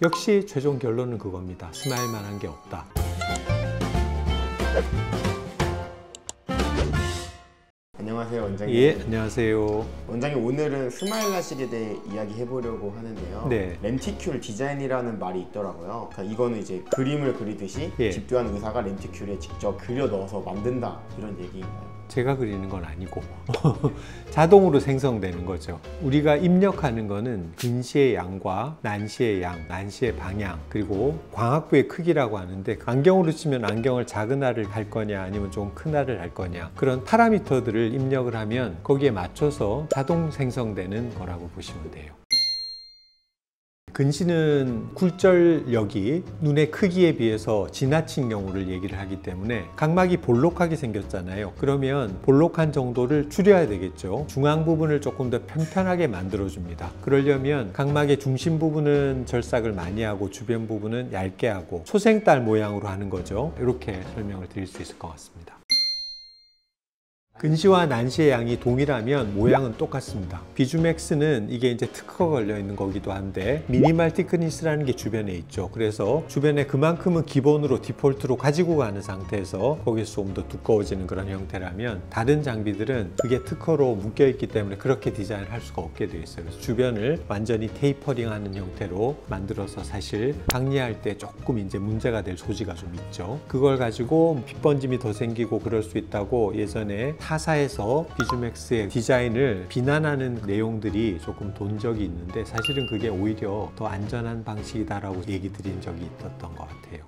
역시 최종 결론은 그겁니다. 스마일만한 게 없다. 안녕하세요, 원장님. 예, 안녕하세요. 원장님, 오늘은 스마일 라식에 대해 이야기해보려고 하는데요. 네. 렌티큘 디자인이라는 말이 있더라고요. 그러니까 이거는 이제 그림을 그리듯이 예. 집도한 의사가 렌티큘에 직접 그려 넣어서 만든다, 이런 얘기인가요? 제가 그리는 건 아니고 자동으로 생성되는 거죠. 우리가 입력하는 거는 근시의 양과 난시의 양, 난시의 방향, 그리고 광학부의 크기라고 하는데, 안경으로 치면 안경을 작은 알을 할 거냐 아니면 좀 큰 알을 할 거냐, 그런 파라미터들을 입력을 하면 거기에 맞춰서 자동 생성되는 거라고 보시면 돼요. 근시는 굴절력이 눈의 크기에 비해서 지나친 경우를 얘기를 하기 때문에 각막이 볼록하게 생겼잖아요. 그러면 볼록한 정도를 줄여야 되겠죠. 중앙 부분을 조금 더 편편하게 만들어 줍니다. 그러려면 각막의 중심 부분은 절삭을 많이 하고 주변 부분은 얇게 하고 소생딸 모양으로 하는 거죠. 이렇게 설명을 드릴 수 있을 것 같습니다. 근시와 난시의 양이 동일하면 모양은 똑같습니다. 비주맥스는 이게 이제 특허가 걸려 있는 거기도 한데, 미니멀 티크니스라는 게 주변에 있죠. 그래서 주변에 그만큼은 기본으로 디폴트로 가지고 가는 상태에서 거기서 좀 더 두꺼워지는 그런 형태라면, 다른 장비들은 그게 특허로 묶여 있기 때문에 그렇게 디자인을 할 수가 없게 되어 있어요. 그래서 주변을 완전히 테이퍼링 하는 형태로 만들어서 사실 박리할 때 조금 이제 문제가 될 소지가 좀 있죠. 그걸 가지고 빗번짐이 더 생기고 그럴 수 있다고 예전에 타사에서 비주맥스의 디자인을 비난하는 내용들이 조금 돈 적이 있는데, 사실은 그게 오히려 더 안전한 방식이다라고 얘기 드린 적이 있었던 것 같아요.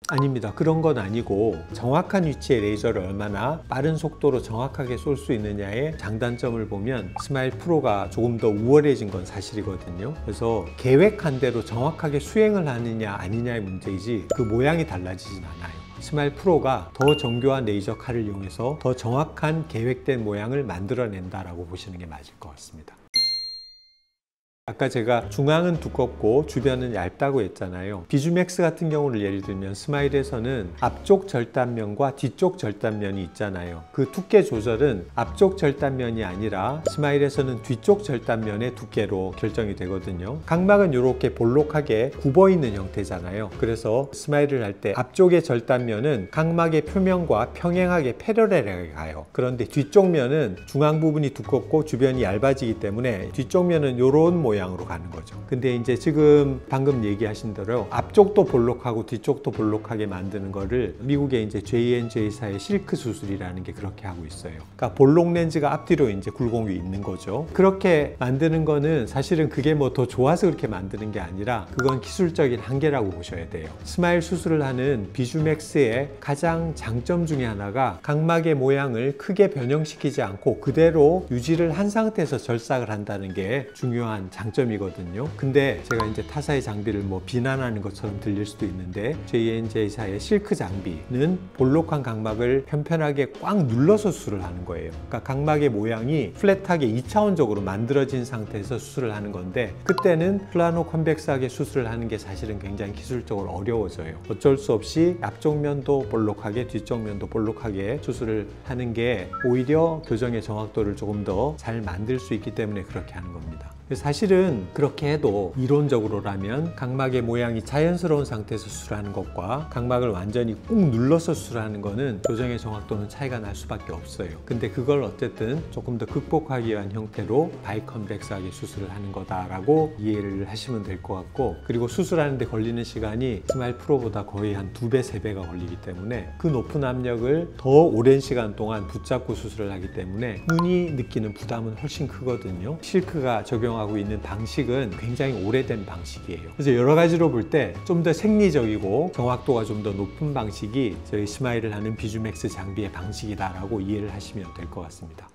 아닙니다. 그런 건 아니고, 정확한 위치의 레이저를 얼마나 빠른 속도로 정확하게 쏠 수 있느냐의 장단점을 보면 스마일 프로가 조금 더 우월해진 건 사실이거든요. 그래서 계획한 대로 정확하게 수행을 하느냐 아니냐의 문제이지 그 모양이 달라지진 않아요. 스마일 프로가 더 정교한 레이저 칼을 이용해서 더 정확한 계획된 모양을 만들어낸다라고 보시는 게 맞을 것 같습니다. 아까 제가 중앙은 두껍고 주변은 얇다고 했잖아요. 비주맥스 같은 경우를 예를 들면 스마일에서는 앞쪽 절단면과 뒤쪽 절단면이 있잖아요. 그 두께 조절은 앞쪽 절단면이 아니라 스마일에서는 뒤쪽 절단면의 두께로 결정이 되거든요. 각막은 이렇게 볼록하게 굽어 있는 형태잖아요. 그래서 스마일을 할 때 앞쪽의 절단면은 각막의 표면과 평행하게 패러렐하게 가요. 그런데 뒤쪽 면은 중앙 부분이 두껍고 주변이 얇아지기 때문에 뒤쪽 면은 이런 모양으로 가는 거죠. 근데 이제 지금 방금 얘기하신 대로 앞쪽도 볼록하고 뒤쪽도 볼록하게 만드는 거를 미국의 이제 J&J사의 실크 수술이라는 게 그렇게 하고 있어요. 그러니까 볼록 렌즈가 앞뒤로 이제 굴곡이 있는 거죠. 그렇게 만드는 거는 사실은 그게 뭐 더 좋아서 그렇게 만드는 게 아니라 그건 기술적인 한계라고 보셔야 돼요. 스마일 수술을 하는 비주맥스의 가장 장점 중에 하나가 각막의 모양을 크게 변형시키지 않고 그대로 유지를 한 상태에서 절삭을 한다는 게 중요한 장점이거든요. 근데 제가 이제 타사의 장비를 뭐 비난하는 것처럼 들릴 수도 있는데, J&J사의 실크 장비는 볼록한 각막을 편편하게 꽉 눌러서 수술을 하는 거예요. 그러니까 각막의 모양이 플랫하게 2차원적으로 만들어진 상태에서 수술을 하는 건데, 그때는 플라노 컨벡스하게 수술을 하는 게 사실은 굉장히 기술적으로 어려워져요. 어쩔 수 없이 앞쪽 면도 볼록하게 뒤쪽 면도 볼록하게 수술을 하는 게 오히려 교정의 정확도를 조금 더 잘 만들 수 있기 때문에 그렇게 하는 겁니다. 사실은 그렇게 해도 이론적으로라면 각막의 모양이 자연스러운 상태에서 수술하는 것과 각막을 완전히 꾹 눌러서 수술하는 거는 교정의 정확도는 차이가 날 수밖에 없어요. 근데 그걸 어쨌든 조금 더 극복하기 위한 형태로 바이컨벡스하게 수술을 하는 거다라고 이해를 하시면 될 것 같고, 그리고 수술하는데 걸리는 시간이 스마일 프로보다 거의 한 2배, 3배가 걸리기 때문에 그 높은 압력을 더 오랜 시간 동안 붙잡고 수술을 하기 때문에 눈이 느끼는 부담은 훨씬 크거든요. 실크가 적용하고 있는 방식은 굉장히 오래된 방식이에요. 그래서 여러 가지로 볼 때 좀 더 생리적이고 정확도가 좀 더 높은 방식이 저희 스마일을 하는 비주맥스 장비의 방식이다라고 이해를 하시면 될 것 같습니다.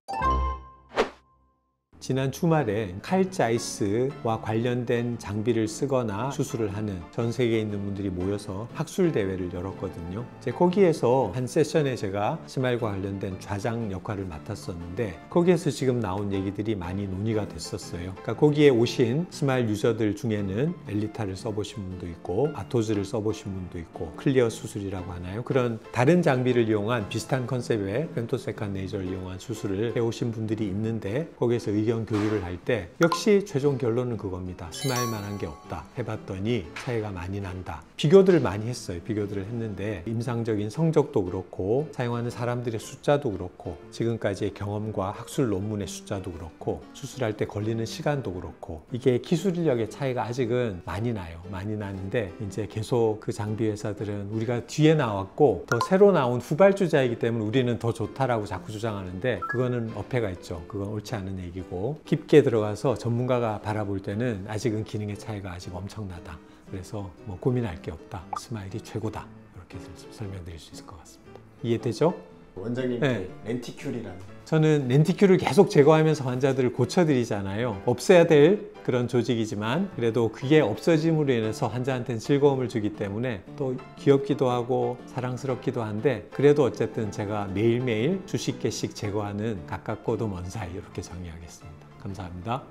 지난 주말에 칼 자이스와 관련된 장비를 쓰거나 수술을 하는 전 세계에 있는 분들이 모여서 학술 대회를 열었거든요. 거기에서 한 세션에 제가 스마일과 관련된 좌장 역할을 맡았었는데, 거기에서 지금 나온 얘기들이 많이 논의가 됐었어요. 그러니까 거기에 오신 스마일 유저들 중에는 엘리타를 써보신 분도 있고 아토즈를 써보신 분도 있고 클리어 수술이라고 하나요? 그런 다른 장비를 이용한 비슷한 컨셉의 펜토세칸 레이저를 이용한 수술을 해오신 분들이 있는데, 거기에서 의견이 의견 교류를 할 때 역시 최종 결론은 그겁니다. 스마일만한 게 없다. 해봤더니 차이가 많이 난다. 비교들을 많이 했어요. 비교들을 했는데 임상적인 성적도 그렇고 사용하는 사람들의 숫자도 그렇고 지금까지의 경험과 학술 논문의 숫자도 그렇고 수술할 때 걸리는 시간도 그렇고 이게 기술 인력의 차이가 아직은 많이 나요. 많이 나는데 이제 계속 그 장비 회사들은 우리가 뒤에 나왔고 더 새로 나온 후발주자이기 때문에 우리는 더 좋다라고 자꾸 주장하는데 그거는 어폐가 있죠. 그건 옳지 않은 얘기고 깊게 들어가서 전문가가 바라볼 때는 아직은 기능의 차이가 아직 엄청나다. 그래서 뭐 고민할 게 없다. 스마일이 최고다. 이렇게 설명드릴 수 있을 것 같습니다. 이해되죠? 원장님 네. 렌티큘이라는 저는 렌티큘을 계속 제거하면서 환자들을 고쳐드리잖아요. 없애야 될 그런 조직이지만 그래도 그게 없어짐으로 인해서 환자한테는 즐거움을 주기 때문에 또 귀엽기도 하고 사랑스럽기도 한데 그래도 어쨌든 제가 매일매일 수십 개씩 제거하는 가깝고도 먼 사이 이렇게 정의하겠습니다. 감사합니다.